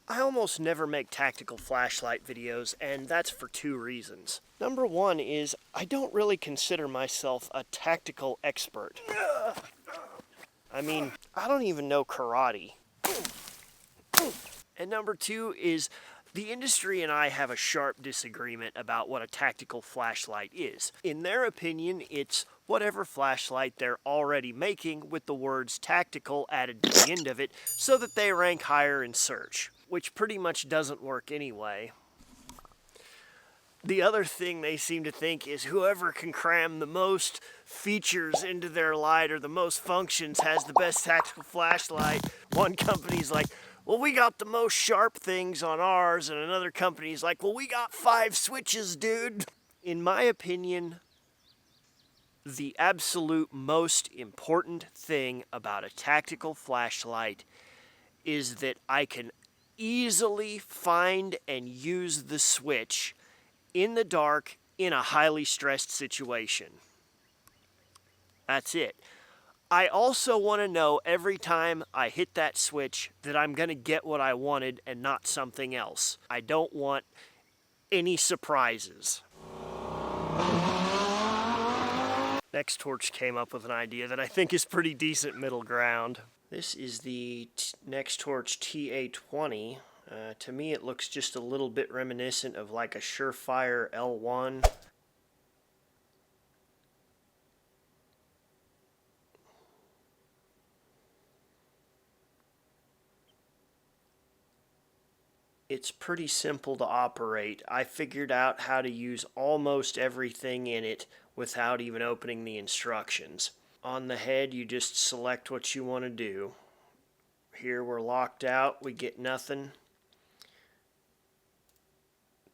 I almost never make tactical flashlight videos, and that's for two reasons. Number one is I don't really consider myself a tactical expert. I mean, I don't even know karate. And number two is the industry and I have a sharp disagreement about what a tactical flashlight is. In their opinion, it's whatever flashlight they're already making with the words tactical added to the end of it so that they rank higher in search, which pretty much doesn't work anyway. The other thing they seem to think is whoever can cram the most features into their light or the most functions has the best tactical flashlight. One company's like, well, we got the most sharp things on ours, and another company's like, well, we got 5 switches, dude. In my opinion, the absolute most important thing about a tactical flashlight is that I can easily find and use the switch in the dark in a highly stressed situation. That's it. I also want to know every time I hit that switch that I'm going to get what I wanted and not something else. I don't want any surprises. Next Torch came up with an idea that I think is pretty decent middle ground. This is the Next Torch TA20. To me it looks just a little bit reminiscent of like a Surefire L1. It's pretty simple to operate. I figured out how to use almost everything in it without even opening the instructions. On the head, you just select what you want to do. Here we're locked out, we get nothing.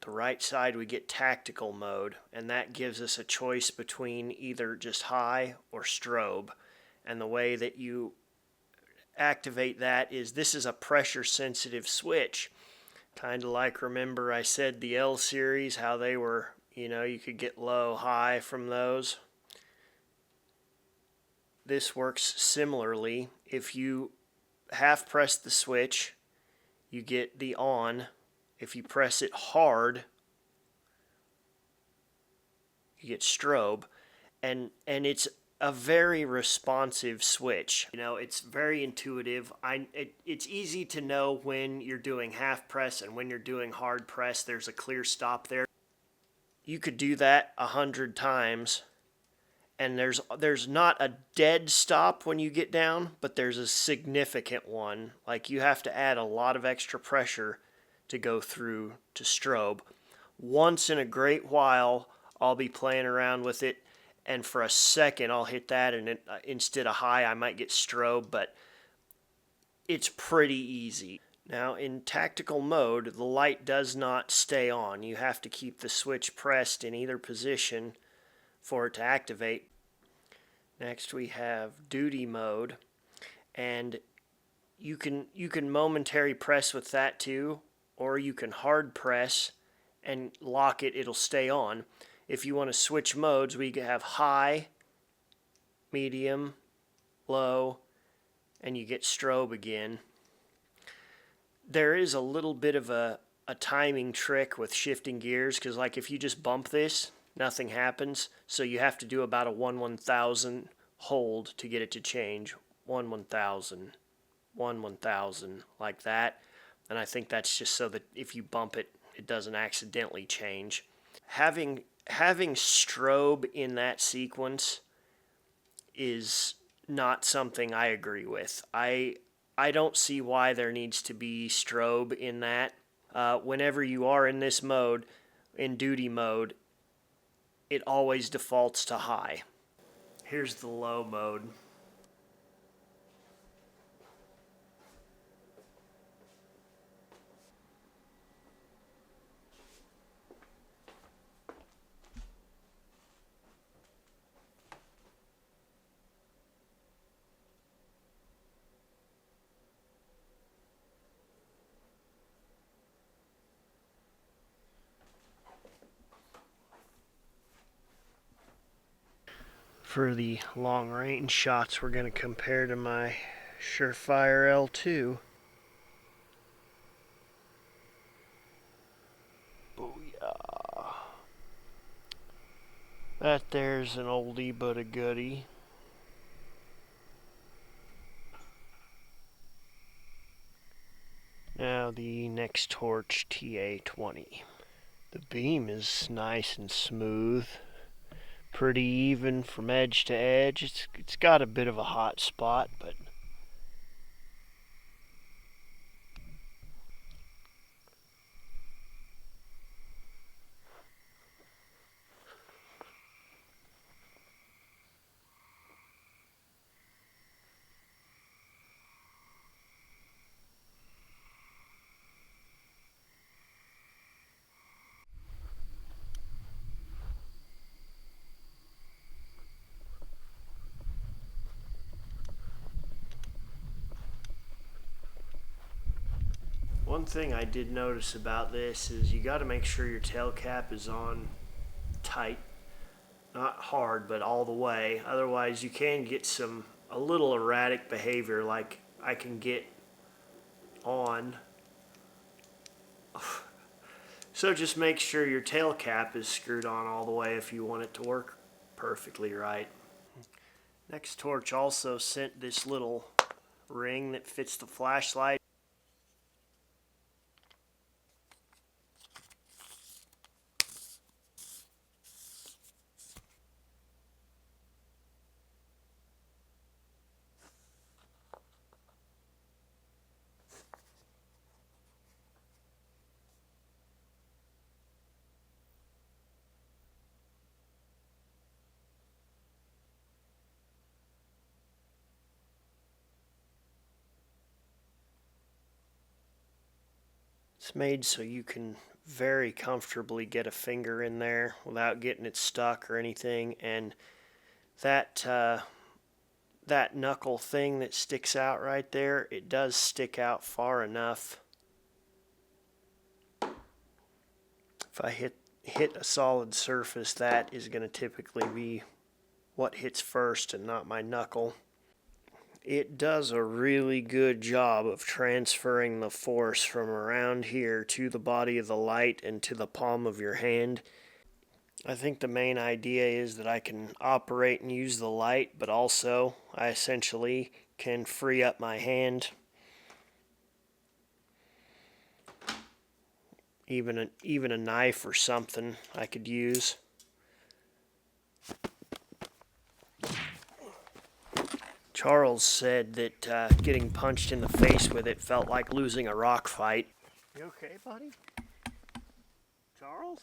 The right side we get tactical mode, and that gives us a choice between either just high or strobe. And the way that you activate that is this is a pressure sensitive switch. Kind of like, remember I said the L series, how they were, you could get low, high from those. This works similarly. If you half press the switch, you get the on. If you press it hard, you get strobe. And it's a very responsive switch. It's very intuitive. It's easy to know when you're doing half press and when you're doing hard press. There's a clear stop there. You could do that 100 times, and there's not a dead stop when you get down, but there's a significant one. Like you have to add a lot of extra pressure to go through to strobe. Once in a great while, I'll be playing around with it, and for a second I'll hit that, and instead of high I might get strobe, but it's pretty easy. Now in tactical mode, the light does not stay on. You have to keep the switch pressed in either position for it to activate. Next we have duty mode, and you can momentary press with that too, or you can hard press and lock it, it'll stay on. If you want to switch modes, we have high, medium, low, and you get strobe again. There is a little bit of a timing trick with shifting gears, because like if you just bump this, nothing happens. So you have to do about a 1/1000 hold to get it to change. 1/1000, 1/1000, like that. And I think that's just so that if you bump it, it doesn't accidentally change. Having strobe in that sequence is not something I agree with. I don't see why there needs to be strobe in that. Whenever you are in this mode, in duty mode, it always defaults to high. Here's the low mode. For the long range shots, we're going to compare to my Surefire L2. That there's an oldie but a goodie. Now the next torch, TA20. The beam is nice and smooth, pretty even from edge to edge. It's got a bit of a hot spot, but one thing I did notice about this is you got to make sure your tail cap is on tight, not hard, but all the way. Otherwise, you can get a little erratic behavior, like I can get on. So just make sure your tail cap is screwed on all the way if you want it to work perfectly right. Next torch also sent this little ring that fits the flashlight. It's made so you can very comfortably get a finger in there without getting it stuck or anything, and that that knuckle thing that sticks out right there, it does stick out far enough. If I hit a solid surface, that is going to typically be what hits first and not my knuckle. It does a really good job of transferring the force from around here to the body of the light and to the palm of your hand. I think the main idea is that I can operate and use the light, but also I essentially can free up my hand. Even a knife or something I could use. Charles said that getting punched in the face with it felt like losing a rock fight. You okay, buddy? Charles?